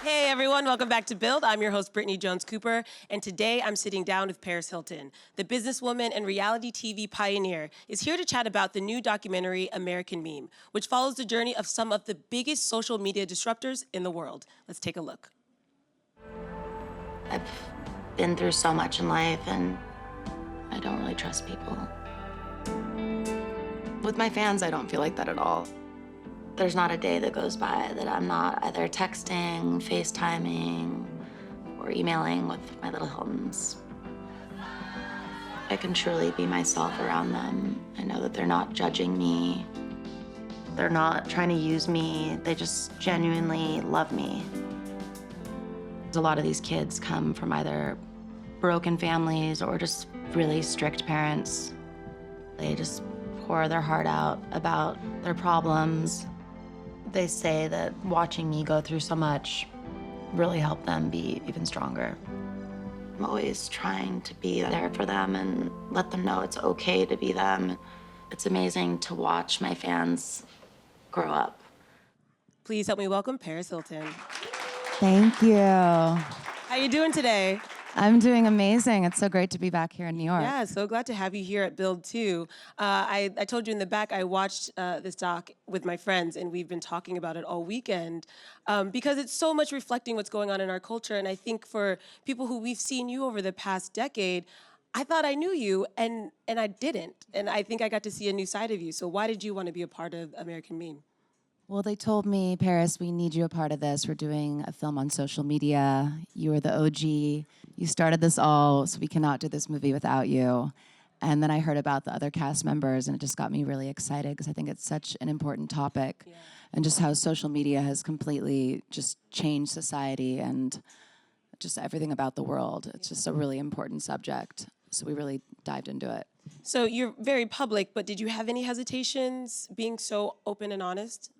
Hey everyone, welcome back to Build. I'm your host, Brittany Jones-Cooper, and today I'm sitting down with Paris Hilton. The businesswoman and reality TV pioneer is here to chat about the new documentary, American Meme, which follows the journey of some of the biggest social media disruptors in the world. Let's take a look. I've been through so much in life, and I don't really trust people. With my fans, I don't feel like that at all. There's not a day that goes by that I'm not either texting, FaceTiming, or emailing with my little Hiltons. I can truly be myself around them. I know that they're not judging me. They're not trying to use me. They just genuinely love me. A lot of these kids come from either broken families or just really strict parents. They just pour their heart out about their problems. They say that watching me go through so much really helped them be even stronger. I'm always trying to be there for them and let them know it's okay to be them. It's amazing to watch my fans grow up. Please help me welcome Paris Hilton. Thank you. How you doing today? I'm doing amazing. It's so great to be back here in New York. Yeah, so glad to have you here at Build too. I told you in the back, I watched this doc with my friends, and we've been talking about it all weekend because it's so much reflecting what's going on in our culture. And I think for people who we've seen you over the past decade, I thought I knew you, and I didn't. And I think I got to see a new side of you. So why did you want to be a part of American Meme? Well, they told me, Paris, we need you a part of this. We're doing a film on social media. You are the OG. You started this all, so we cannot do this movie without you. And then I heard about the other cast members, and it just got me really excited because I think it's such an important topic. Yeah. And just how social media has completely just changed society and just everything about the world. It's just a really important subject. So we really dived into it. So you're very public, but did you have any hesitations being so open and honest?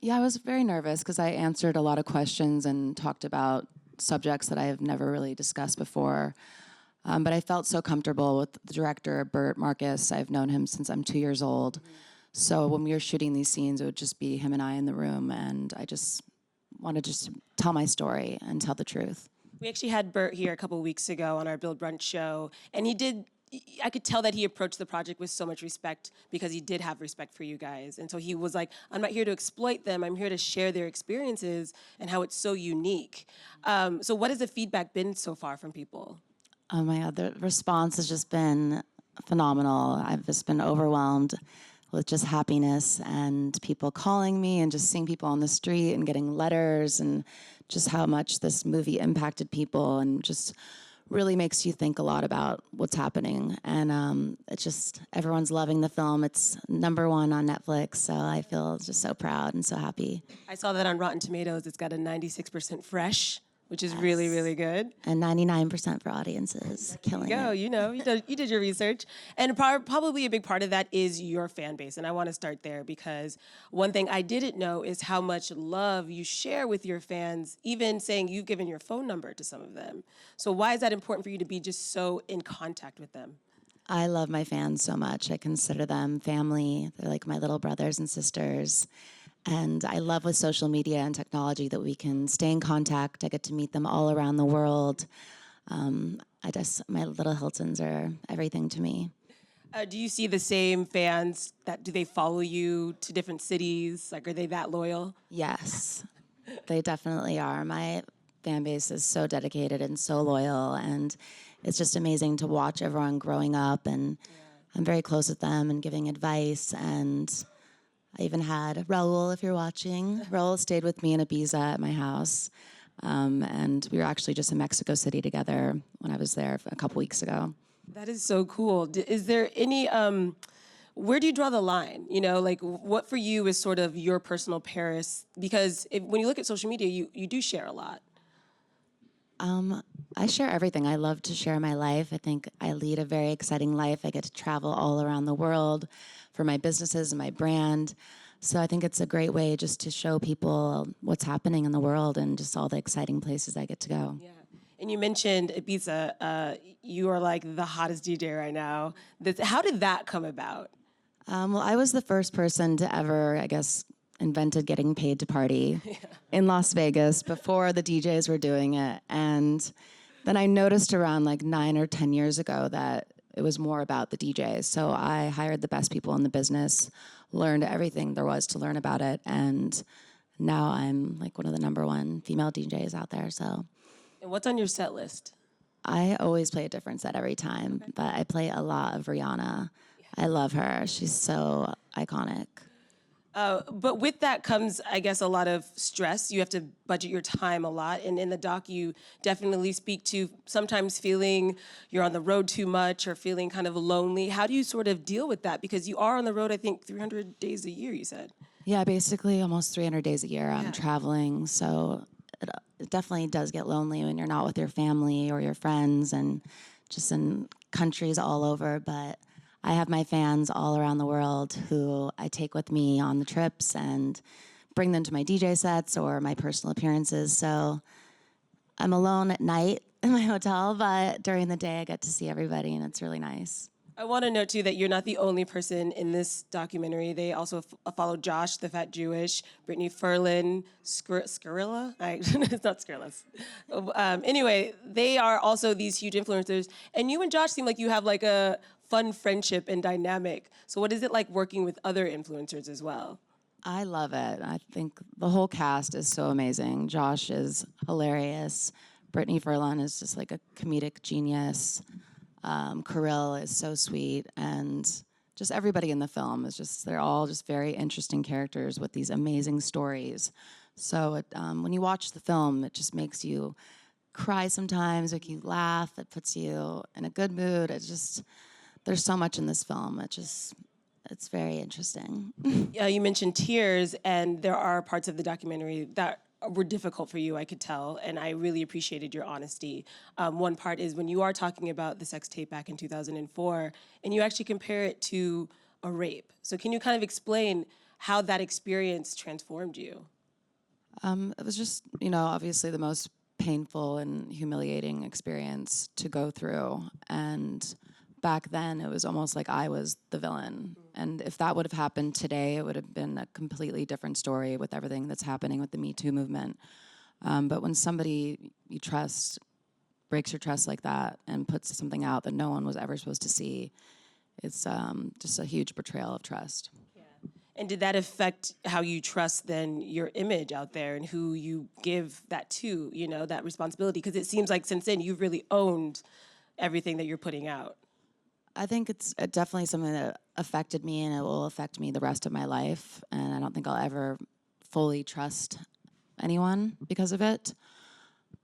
Yeah, I was very nervous because I answered a lot of questions and talked about subjects that I have never really discussed before. But I felt so comfortable with the director, Bert Marcus. I've known him since I'm 2 years old. Mm-hmm. So when we were shooting these scenes, it would just be him and I in the room, and I just wanted to just tell my story and tell the truth. We actually had Bert here a couple of weeks ago on our Build Brunch show, and I could tell that he approached the project with so much respect because he did have respect for you guys. And so he was like, I'm not here to exploit them. I'm here to share their experiences and how it's so unique. So what has the feedback been so far from people? Oh my God, the response has just been phenomenal. I've just been overwhelmed with just happiness and people calling me and just seeing people on the street and getting letters and just how much this movie impacted people and just really makes you think a lot about what's happening. And it's just, everyone's loving the film. It's #1 on Netflix, so I feel just so proud and so happy. I saw that on Rotten Tomatoes. It's got a 96% fresh, which is really, really good. And 99% for audiences, killing it. You know, you did your research. And probably a big part of that is your fan base. And I want to start there because one thing I didn't know is how much love you share with your fans, even saying you've given your phone number to some of them. So why is that important for you to be just so in contact with them? I love my fans so much. I consider them family. They're like my little brothers and sisters. And I love with social media and technology that we can stay in contact. I get to meet them all around the world. My little Hiltons are everything to me. Do you see the same fans do they follow you to different cities? Like, are they that loyal? Yes, they definitely are. My fan base is so dedicated and so loyal. And it's just amazing to watch everyone growing up. And I'm very close with them and giving advice. And I even had Raul, if you're watching. Raul stayed with me in Ibiza at my house. And we were actually just in Mexico City together when I was there a couple weeks ago. That is so cool. Is there any, where do you draw the line? You know, like what for you is sort of your personal Paris? Because when you look at social media, you do share a lot. I share everything. I love to share my life. I think I lead a very exciting life. I get to travel all around the world for my businesses and my brand. So I think it's a great way just to show people what's happening in the world and just all the exciting places I get to go. Yeah. And you mentioned Ibiza. You are like the hottest DJ right now. How did that come about? Well, I was the first person to ever, I guess, invented getting paid to party in Las Vegas before the DJs were doing it. And then I noticed around like 9 or 10 years ago that it was more about the DJs. So I hired the best people in the business, learned everything there was to learn about it, and now I'm like one of the #1 female DJs out there. So And what's on your set list? I always play a different set every time, but I play a lot of Rihanna. I love her. She's so iconic. But with that comes, I guess, a lot of stress. You have to budget your time a lot. And in the doc, you definitely speak to sometimes feeling you're on the road too much or feeling kind of lonely. How do you sort of deal with that? Because you are on the road, I think, 300 days a year, you said. Yeah, basically almost 300 days a year I'm Yeah. traveling. So it definitely does get lonely when you're not with your family or your friends and just in countries all over. But I have my fans all around the world who I take with me on the trips and bring them to my DJ sets or my personal appearances. So I'm alone at night in my hotel, but during the day I get to see everybody and it's really nice. I want to note, too, that you're not the only person in this documentary. They also follow Josh, the fat Jewish, Brittany Ferlin, Skrilla? It's not Skrilla. Anyway, they are also these huge influencers. And you and Josh seem like you have like a fun friendship and dynamic. So what is it like working with other influencers as well? I love it. I think the whole cast is so amazing. Josh is hilarious. Brittany Ferlin is just like a comedic genius. Kirill is so sweet, and just everybody in the film is they're all just very interesting characters with these amazing stories. So when you watch the film, it just makes you cry sometimes, make you laugh, it puts you in a good mood. There's so much in this film. It's very interesting. You mentioned tears, and there are parts of the documentary that were difficult for you, I could tell, and I really appreciated your honesty. One part is when you are talking about the sex tape back in 2004, and you actually compare it to a rape. So can you kind of explain how that experience transformed you? It was just, obviously the most painful and humiliating experience to go through. And back then, it was almost like I was the villain. And if that would have happened today, it would have been a completely different story with everything that's happening with the Me Too movement. But when somebody you trust breaks your trust like that and puts something out that no one was ever supposed to see, it's just a huge betrayal of trust. And did that affect how you trust then your image out there and who you give that to, that responsibility? Because it seems like since then you've really owned everything that you're putting out. I think it's definitely something that affected me, and it will affect me the rest of my life. And I don't think I'll ever fully trust anyone because of it.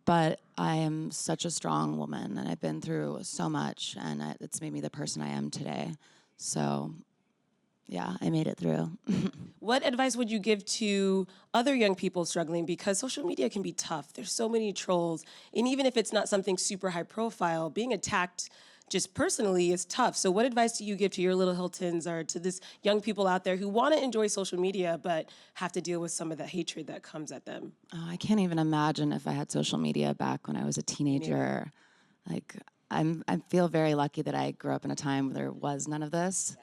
But I am such a strong woman, and I've been through so much, and it's made me the person I am today. So, yeah, I made it through. What advice would you give to other young people struggling? Because social media can be tough. There's so many trolls. And even if it's not something super high profile, being attacked just personally is tough. So what advice do you give to your little Hiltons or to this young people out there who want to enjoy social media but have to deal with some of the hatred that comes at them? Oh, I can't even imagine if I had social media back when I was a teenager. Like, I feel very lucky that I grew up in a time where there was none of this.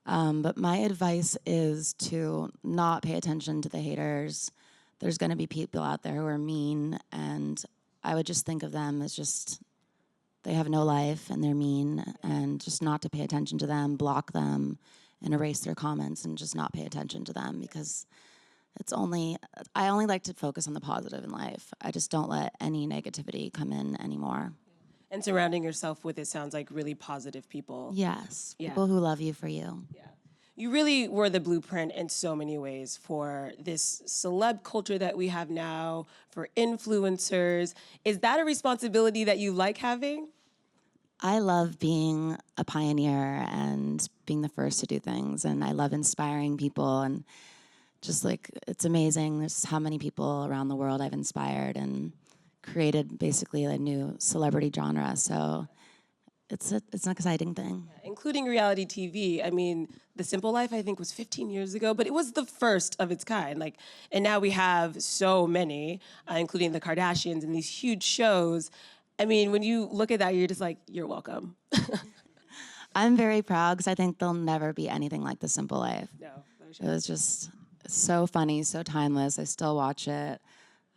But my advice is to not pay attention to the haters. There's going to be people out there who are mean, and I would just think of them as just, they have no life and they're mean, and just not to pay attention to them, block them, and erase their comments and just not pay attention to them, because I only like to focus on the positive in life. I just don't let any negativity come in anymore. And surrounding yourself with, it sounds like, really positive people. Yes, Yeah. people who love you for you. Yeah. You really were the blueprint in so many ways for this celeb culture that we have now, for influencers. Is that a responsibility that you like having? I love being a pioneer and being the first to do things, and I love inspiring people, and just like, it's amazing just how many people around the world I've inspired and created basically a new celebrity genre. So it's an exciting thing. Including reality TV. I mean, The Simple Life, I think, was 15 years ago, but it was the first of its kind. And now we have so many, including the Kardashians and these huge shows. I mean, when you look at that, you're just like, you're welcome. I'm very proud because I think there'll never be anything like The Simple Life. No, It so funny, so timeless. I still watch it.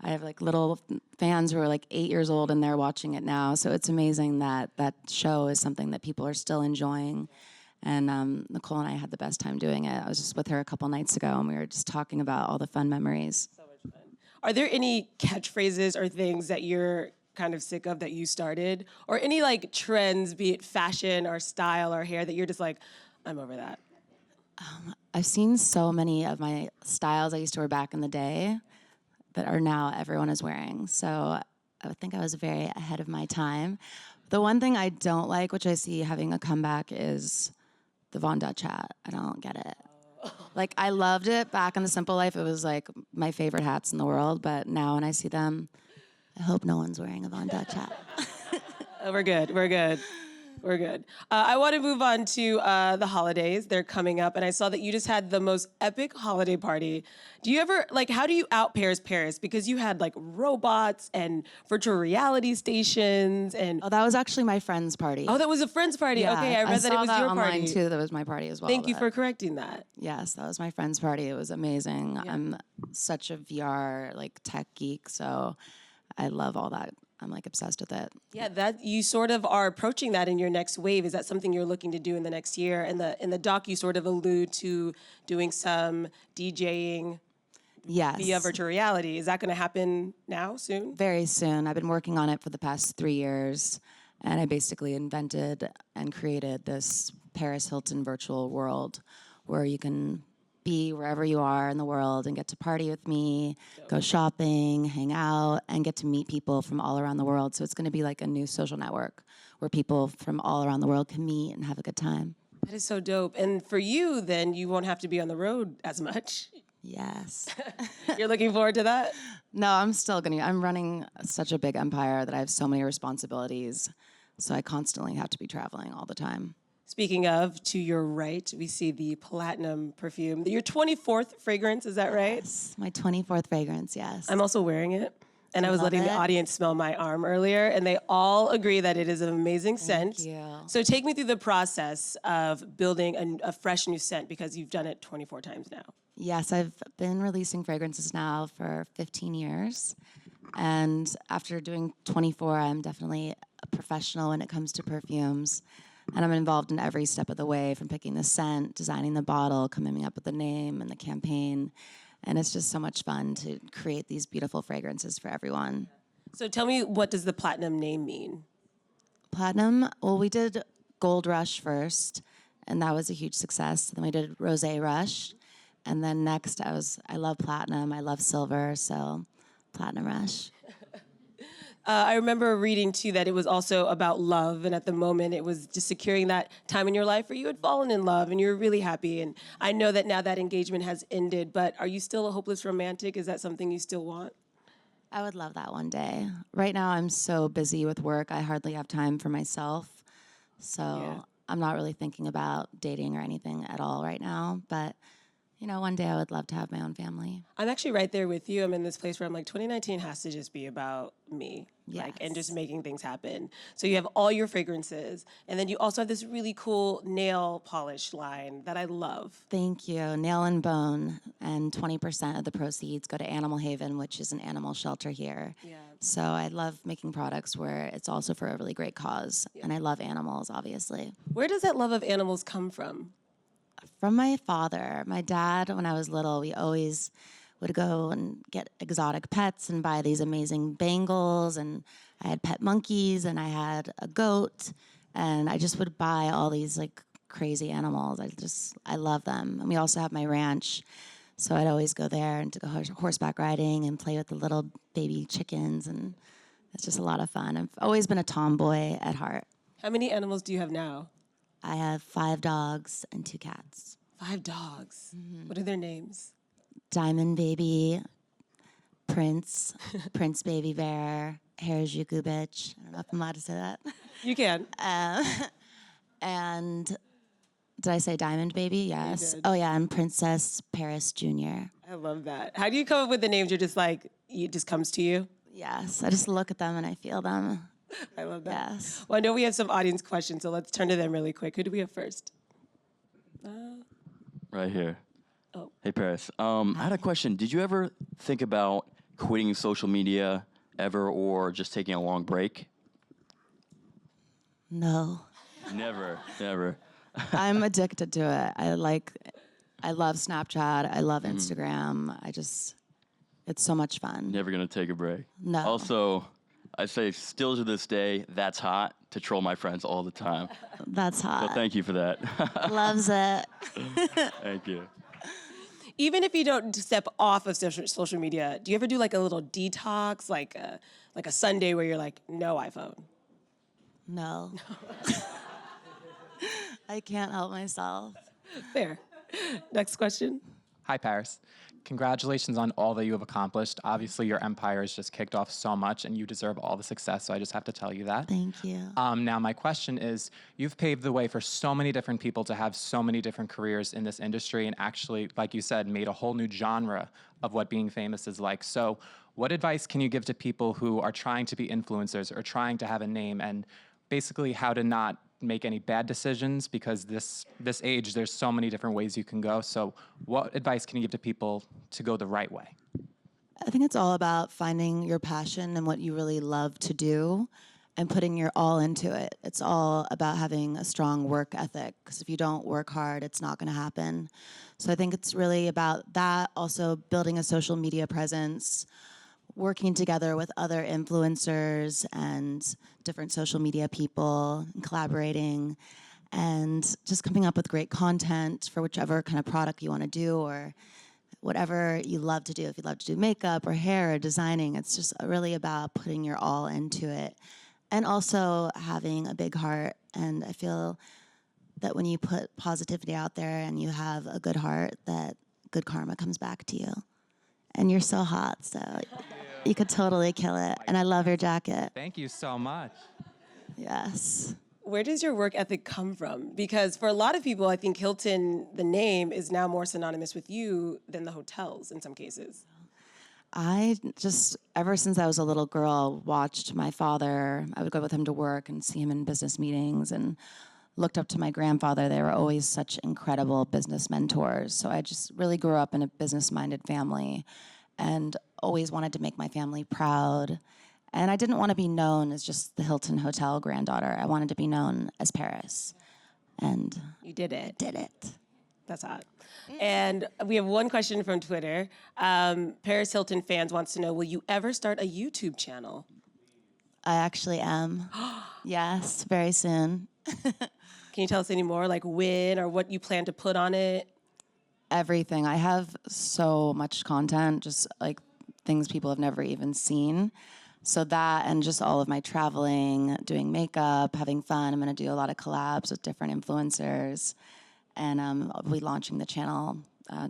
I have like little fans who are like 8 years old and they're watching it now. So it's amazing that that show is something that people are still enjoying. And Nicole and I had the best time doing it. I was just with her a couple nights ago and we were just talking about all the fun memories. So much fun. Are there any catchphrases or things that you're kind of sick of that you started? Or any like trends, be it fashion or style or hair, that you're just like, I'm over that? I've seen so many of my styles I used to wear back in the day that are now everyone is wearing. So I would think I was very ahead of my time. The one thing I don't like, which I see having a comeback, is the Von Dutch hat. I don't get it. Like, I loved it back in the Simple Life. It was like my favorite hats in the world. But now when I see them, I hope no one's wearing a Von Dutch hat. We're good. We're good. We're good. I want to move on to the holidays. They're coming up, and I saw that you just had the most epic holiday party. Do you ever, like, how do you out Paris? Because you had, like, robots and virtual reality stations and... Oh, that was actually my friend's party. Oh, that was a friend's party. Yeah, Okay, I read that it saw was that your online party. too. That was my party as well. Thank you but- for correcting that. Yes, that was my friend's party. It was amazing. I'm such a VR like tech geek, so I love all that. I'm like obsessed with it. Yeah, that you sort of are approaching that in your next wave. Is that something you're looking to do in the next year? And in the doc, you sort of allude to doing some DJing Yes. via virtual reality. Is that going to happen now, soon? Very soon. I've been working on it for the past 3 years, and I basically invented and created this Paris Hilton virtual world where you can be wherever you are in the world and get to party with me, go shopping, hang out, and get to meet people from all around the world. So it's going to be like a new social network where people from all around the world can meet and have a good time. That is so dope. And for you, then, you won't have to be on the road as much. Yes. You're looking forward to that? No, I'm running such a big empire that I have so many responsibilities. So I constantly have to be traveling all the time. Speaking of, to your right, we see the Platinum Perfume. Your 24th fragrance, is that right? Yes, my 24th fragrance, yes. I'm also wearing it. And I was love letting the it? audience smell my arm earlier, and they all agree that it is an amazing scent. you. So take me through the process of building a fresh new scent, because you've done it 24 times now. Yes, I've been releasing fragrances now for 15 years. And after doing 24, I'm definitely a professional when it comes to perfumes. And I'm involved in every step of the way, from picking the scent, designing the bottle, coming up with the name and the campaign. And it's just so much fun to create these beautiful fragrances for everyone. So tell me, what does the Platinum name mean? Platinum, well, we did Gold Rush first, and that was a huge success. Then we did Rosé Rush. And then next, I love Platinum, I love Silver, so Platinum Rush. I remember reading, too, that it was also about love, and at the moment, it was just securing that time in your life where you had fallen in love, and you were really happy. And I know that now that engagement has ended, but are you still a hopeless romantic? Is that something you still want? I would love that one day. Right now, I'm so busy with work, I hardly have time for myself. So I'm not really thinking about dating or anything at all right now, but you know, one day I would love to have my own family. I'm actually right there with you. I'm in this place where I'm like, 2019 has to just be about me, and just making things happen. So you have all your fragrances, and then you also have this really cool nail polish line that I love. Thank you. Nail and Bone, and 20% of the proceeds go to Animal Haven, which is an animal shelter here. Yeah. So I love making products where it's also for a really great cause, and I love animals, obviously. Where does that love of animals come from? From my father. My dad, when I was little, we always would go and get exotic pets and buy these amazing bangles, and I had pet monkeys, and I had a goat, and I just would buy all these like crazy animals. I love them. And we also have my ranch, so I'd always go there and to go horseback riding and play with the little baby chickens, and it's just a lot of fun. I've always been a tomboy at heart. How many animals do you have now? I have 5 dogs and 2 cats. 5 dogs. What are their names? Diamond Baby, Prince, Prince Baby Bear, Harajuku Bitch. I don't know if I'm allowed to say that. You can. And did I say Diamond Baby? Yes. did. Oh yeah, and Princess Paris Jr. I love that. How do you come up with the names? You're just like, it just comes to you? Yes, I just look at them and I feel them. I love that. Yes. Well, I know we have some audience questions, so let's turn to them really quick. Who do we have first? Right here. Oh. Hey, Paris. I had a question. Did you ever think about quitting social media ever or just taking a long break? No. Never, never. I'm addicted to it. I love Snapchat. I love Instagram. It's so much fun. Never gonna take a break. No. Also, I say still to this day, that's hot to troll my friends all the time. That's So hot. thank you for that. Loves it. Thank you. Even if you don't step off of social media, do you ever do like a little detox, like a Sunday where you're like, no iPhone? No. I can't help myself. Fair. Next question. Hi, Paris. Congratulations on all that you have accomplished. Obviously, your empire has just kicked off so much, and you deserve all the success, so I just have to tell you that. Thank you. Now, my question is, you've paved the way for so many different people to have so many different careers in this industry and actually, like you said, made a whole new genre of what being famous is like. So what advice can you give to people who are trying to be influencers or trying to have a name, and basically how to not make any bad decisions, because this age, there's so many different ways you can go. So what advice can you give to people to go the right way? I think it's all about finding your passion and what you really love to do and putting your all into it. It's all about having a strong work ethic, because if you don't work hard, it's not going to happen. So I think it's really about that, also building a social media presence, working together with other influencers and different social media people, and collaborating, and just coming up with great content for whichever kind of product you want to do or whatever you love to do. If you love to do makeup or hair or designing, it's just really about putting your all into it. And also having a big heart. And I feel that when you put positivity out there and you have a good heart, that good karma comes back to you. And you're so hot, so you could totally kill it. And I love your jacket. Thank you so much. Yes. Where does your work ethic come from? Because for a lot of people, I think Hilton, the name, is now more synonymous with you than the hotels in some cases. I just, ever since I was a little girl, watched my father. I would go with him to work and see him in business meetings and looked up to my grandfather. They were always such incredible business mentors. So I just really grew up in a business-minded family and always wanted to make my family proud. And I didn't want to be known as just the Hilton Hotel granddaughter. I wanted to be known as Paris. And You did it. I did it. That's hot. And we have one question from Twitter. Paris Hilton fans wants to know, will you ever start a YouTube channel? I actually am. Yes, very soon. Can you tell us any more, like when or what you plan to put on it? Everything. I have so much content, just like things people have never even seen. So that and just all of my traveling, doing makeup, having fun. I'm going to do a lot of collabs with different influencers. And I'll be launching the channel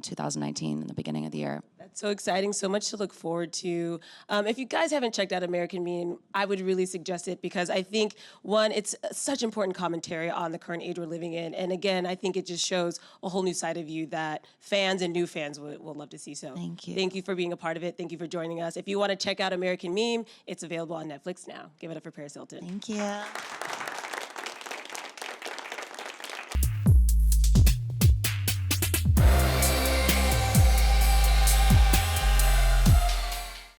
2019 in the beginning of the year. That's so exciting, so much to look forward to. If you guys haven't checked out American Meme, I would really suggest it because I think, one, it's such important commentary on the current age we're living in. And again, I think it just shows a whole new side of you that fans and new fans will love to see. So Thank you. Thank you for being a part of it. Thank you for joining us. If you want to check out American Meme, it's available on Netflix now. Give it up for Paris Hilton. Thank you.